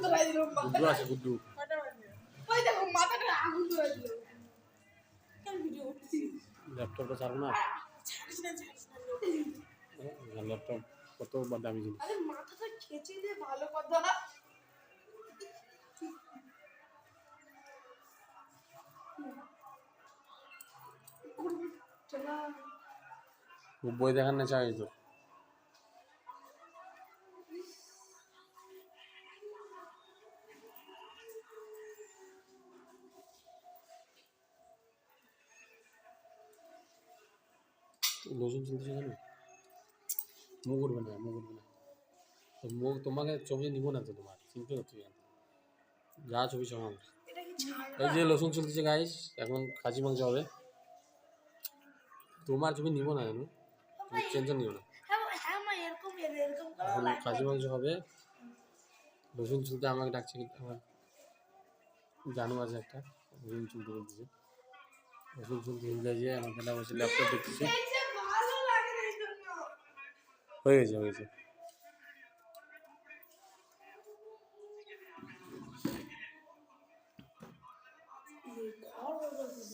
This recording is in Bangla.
ধরাই দিল গুড্ডু আছে গুড্ডু ওই দেখো মাথাটা আগুন ধরাই দিল কেন ভিডিও করছিস ল্যাপটপটা ছাড়ো না ছাড়িস না ল্যাপটপ কত দামি জিনিস আরে মাথাটা খেচে দে ভালো কথা না চলা বই দেখার না চাই তো রসুন চলতেছে জানো মুখ উঠবে না তো মুখ তোমাকে ছবি নিব না তো তোমার চিনতে হচ্ছে যা ছবি সব আমার এটা কি ছাড় এই যে রসুন চলতেছে গাইস এখন খাসি মাংস হবে তোমার ছবি নিব না জানো তুমি টেনশন নিও না হ্যাঁ মা এরকম এখন খাসি মাংস হবে রসুন চুলতে আমাকে ডাকছে আমার জানু আছে একটা রসুন চুলতে বলতেছে রসুন চুলতে হিন্দে যে আমার খেলা বসে ল্যাপটপ দেখতেছে ভালো লাগে না এই জন্য হয়ে গেছে ঘর